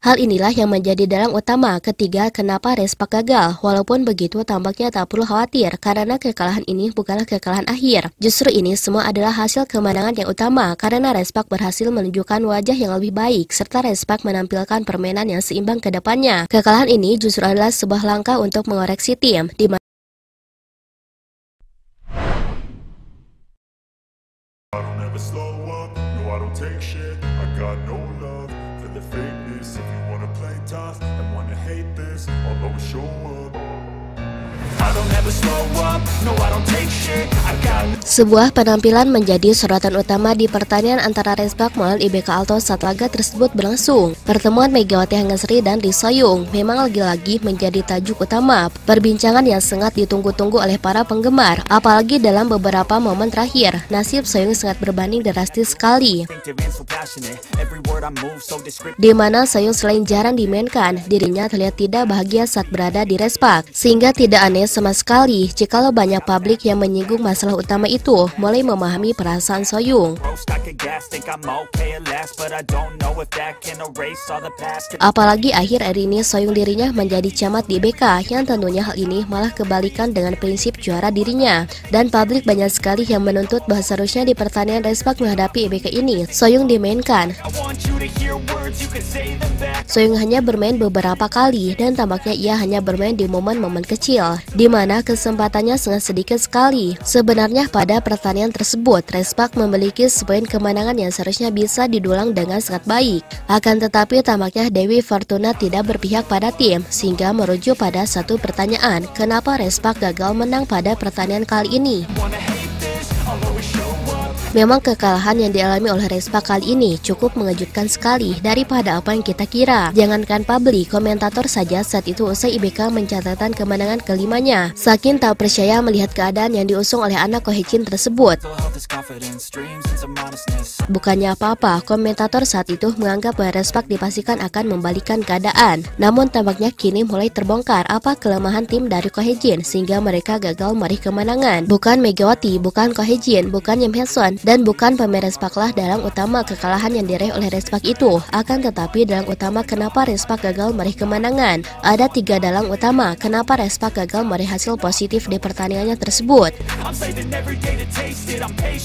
Hal inilah yang menjadi dalang utama ketiga kenapa Respak gagal. Walaupun begitu tampaknya tak perlu khawatir karena kekalahan ini bukanlah kekalahan akhir. Justru ini semua adalah hasil kemenangan yang utama karena Respak berhasil menunjukkan wajah yang lebih baik serta Respak menampilkan permainan yang seimbang ke depannya. Kekalahan ini justru adalah sebuah langkah untuk mengoreksi tim di mana sebuah penampilan menjadi sorotan utama di pertandingan antara Respak melawan IBK Alto saat laga tersebut berlangsung. Pertemuan Megawati Hangasri dan Lee Soyung memang lagi-lagi menjadi tajuk utama perbincangan yang sangat ditunggu-tunggu oleh para penggemar. Apalagi dalam beberapa momen terakhir, nasib Soyung sangat berbanding drastis sekali. Di mana Soyung selain jarang dimainkan, dirinya terlihat tidak bahagia saat berada di Respak. Sehingga tidak aneh sama sekali jikalau banyak publik yang menyinggung masalah utama itu mulai memahami perasaan Soyung. Apalagi akhir-akhir ini Soyung dirinya menjadi camat di IBK yang tentunya hal ini malah kebalikan dengan prinsip juara dirinya. Dan publik banyak sekali yang menuntut bahwa seharusnya di pertandingan Respak menghadapi IBK ini Soyung dimainkan. Soyung hanya bermain beberapa kali dan tampaknya ia hanya bermain di momen-momen kecil di mana kesempatannya sangat sedikit sekali. Sebenarnya pada pertandingan tersebut Respak memiliki sepoin kemenangan yang seharusnya bisa didulang dengan sangat baik. Akan tetapi tampaknya Dewi Fortuna tidak berpihak pada tim sehingga merujuk pada satu pertanyaan, kenapa Respak gagal menang pada pertandingan kali ini? Memang kekalahan yang dialami oleh Respak kali ini cukup mengejutkan sekali daripada apa yang kita kira. Jangankan publik, komentator saja saat itu usai IBK mencatatkan kemenangan kelimanya. Saking tak percaya melihat keadaan yang diusung oleh anak Ko Hee-jin tersebut. Bukannya apa-apa, komentator saat itu menganggap bahwa Respak dipastikan akan membalikan keadaan. Namun tampaknya kini mulai terbongkar apa kelemahan tim dari Ko Hee-jin sehingga mereka gagal meraih kemenangan. Bukan Megawati, bukan Ko Hee-jin, bukan Yim Hae-sun, dan bukan pemain Respaklah dalang utama kekalahan yang diraih oleh Respak itu. Akan tetapi dalang utama kenapa Respak gagal meraih kemenangan. Ada 3 dalang utama kenapa Respak gagal meraih hasil positif di pertandingannya tersebut.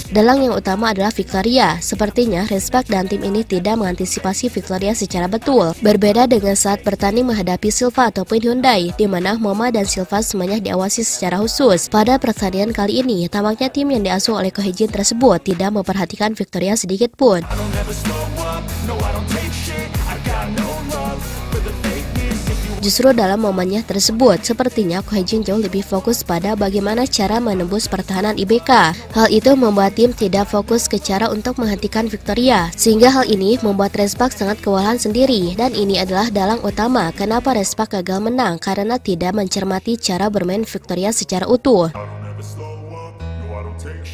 Dalang yang utama adalah Victoria. Sepertinya Respak dan tim ini tidak mengantisipasi Victoria secara betul. Berbeda dengan saat bertanding menghadapi Silva ataupun Hyundai, di mana Moma dan Silva semuanya diawasi secara khusus. Pada pertandingan kali ini, tampaknya tim yang diasuh oleh Ko Hee-jin tersebut tidak memperhatikan Victoria sedikit pun. Justru dalam momennya tersebut, sepertinya Ko Hee-jin jauh lebih fokus pada bagaimana cara menembus pertahanan IBK. Hal itu membuat tim tidak fokus ke cara untuk menghentikan Victoria, sehingga hal ini membuat Respak sangat kewalahan sendiri. Dan ini adalah dalang utama kenapa Respak gagal menang karena tidak mencermati cara bermain Victoria secara utuh.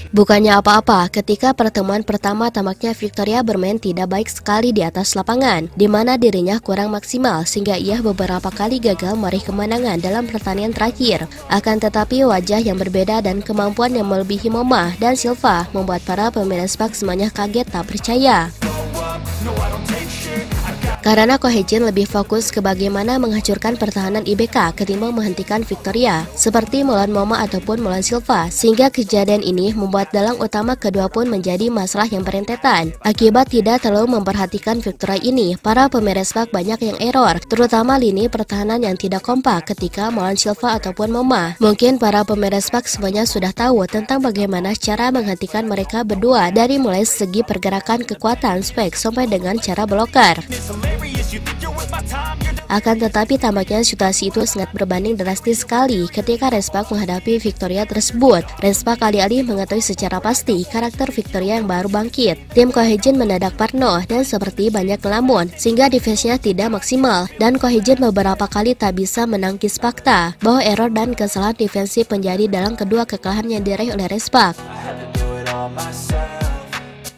Bukannya apa-apa, ketika pertemuan pertama tampaknya Victoria bermain tidak baik sekali di atas lapangan, di mana dirinya kurang maksimal sehingga ia beberapa kali gagal meraih kemenangan dalam pertandingan terakhir. Akan tetapi wajah yang berbeda dan kemampuan yang melebihi Moma dan Silva membuat para pemain Respak semuanya kaget tak percaya. Karena Ko Hee-jin lebih fokus ke bagaimana menghancurkan pertahanan IBK ketimbang menghentikan Victoria, seperti melawan Moma ataupun melawan Silva, sehingga kejadian ini membuat dalang utama kedua pun menjadi masalah yang berentetan. Akibat tidak terlalu memperhatikan Victoria ini, para pemain Respak banyak yang error, terutama lini pertahanan yang tidak kompak ketika melawan Silva ataupun Moma. Mungkin para pemain Respak semuanya sudah tahu tentang bagaimana cara menghentikan mereka berdua dari mulai segi pergerakan, kekuatan, spek, sampai dengan cara bloker. Akan tetapi tampaknya situasi itu sangat berbanding drastis sekali ketika Respak menghadapi Victoria tersebut. Respak alih-alih mengetahui secara pasti karakter Victoria yang baru bangkit, tim Ko Hee-jin mendadak parno dan seperti banyak ngelamun sehingga defense-nya tidak maksimal, dan Ko Hee-jin beberapa kali tak bisa menangkis fakta bahwa error dan kesalahan defensif menjadi dalang kedua kekalahan yang diraih oleh Respak.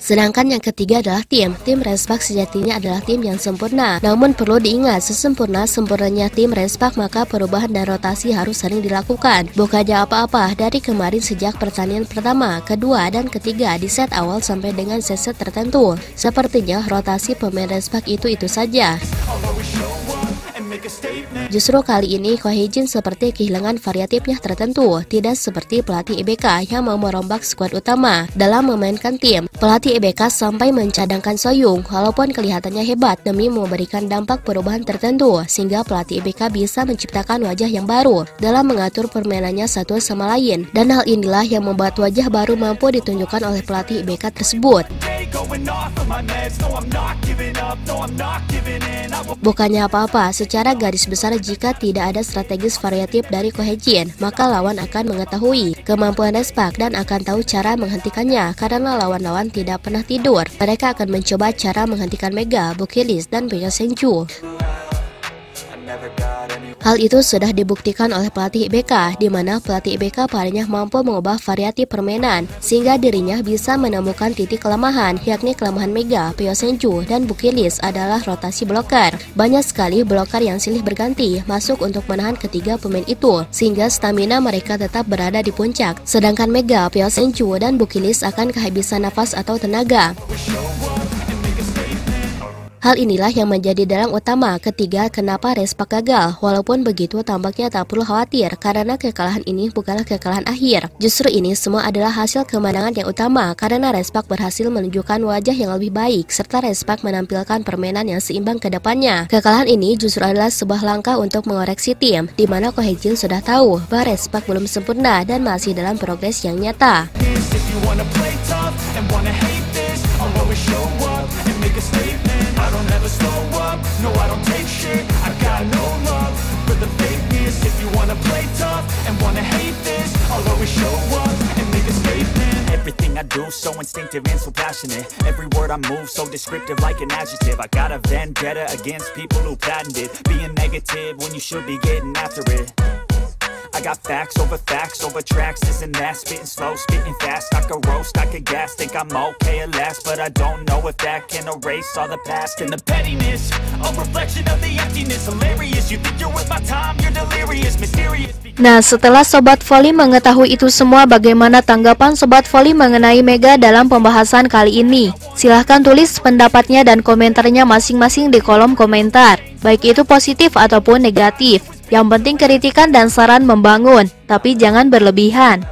Sedangkan yang ketiga adalah tim Respak sejatinya adalah tim yang sempurna. Namun perlu diingat, sesempurna-sempurnanya tim Respak maka perubahan dan rotasi harus sering dilakukan. Bukannya apa-apa dari kemarin sejak pertandingan pertama, kedua, dan ketiga di set awal sampai dengan set tertentu. Sepertinya rotasi pemain Respak itu saja. Justru kali ini Ko Hye-jin seperti kehilangan variatifnya tertentu, tidak seperti pelatih IBK yang mau merombak skuad utama dalam memainkan tim. Pelatih IBK sampai mencadangkan Soyoung walaupun kelihatannya hebat demi memberikan dampak perubahan tertentu sehingga pelatih IBK bisa menciptakan wajah yang baru dalam mengatur permainannya satu sama lain, dan hal inilah yang membuat wajah baru mampu ditunjukkan oleh pelatih IBK tersebut. Bukannya apa-apa, secara garis besar jika tidak ada strategis variatif dari Ko Hye-jin, maka lawan akan mengetahui kemampuan Respak dan akan tahu cara menghentikannya karena lawan-lawan tidak pernah tidur. Mereka akan mencoba cara menghentikan Mega, Bukilis, dan Pyo Seung-ju. Hal itu sudah dibuktikan oleh pelatih IBK, di mana pelatih IBK padanya mampu mengubah variatif permainan sehingga dirinya bisa menemukan titik kelemahan, yakni kelemahan Mega, Pyo Seung-ju, dan Bukilis adalah rotasi bloker. Banyak sekali bloker yang silih berganti masuk untuk menahan ketiga pemain itu, sehingga stamina mereka tetap berada di puncak. Sedangkan Mega, Pyo Seung-ju, dan Bukilis akan kehabisan nafas atau tenaga. Hal inilah yang menjadi dalang utama ketiga kenapa Respak gagal. Walaupun begitu, tampaknya tak perlu khawatir karena kekalahan ini bukanlah kekalahan akhir. Justru ini semua adalah hasil kemenangan yang utama karena Respak berhasil menunjukkan wajah yang lebih baik serta Respak menampilkan permainan yang seimbang ke depannya. Kekalahan ini justru adalah sebuah langkah untuk mengoreksi tim, di mana Ko Hye-jin sudah tahu bahwa Respak belum sempurna dan masih dalam progres yang nyata. No, I don't take shit, I got no love for the fakeness. If you wanna play tough and wanna hate this, I'll always show up and make a statement. Everything I do so instinctive and so passionate. Every word I move so descriptive like an adjective. I got a vendetta against people who patented being negative when you should be getting after it. I got facts over tracks, this and that. Spitting slow, spitting fast. I could roast, I could gas. Think I'm okay at last, but I don't know if that can erase all the past. And the pettiness, a reflection of the emptiness. Hilarious, you think you're worth my time, you're delirious, mysterious. Nah, setelah Sobat Voli mengetahui itu semua, bagaimana tanggapan Sobat Voli mengenai Mega dalam pembahasan kali ini? Silahkan tulis pendapatnya dan komentarnya masing-masing di kolom komentar, baik itu positif ataupun negatif. Yang penting kritikan dan saran membangun, tapi jangan berlebihan.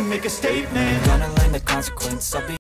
Make a statement. Gonna learn the consequence of being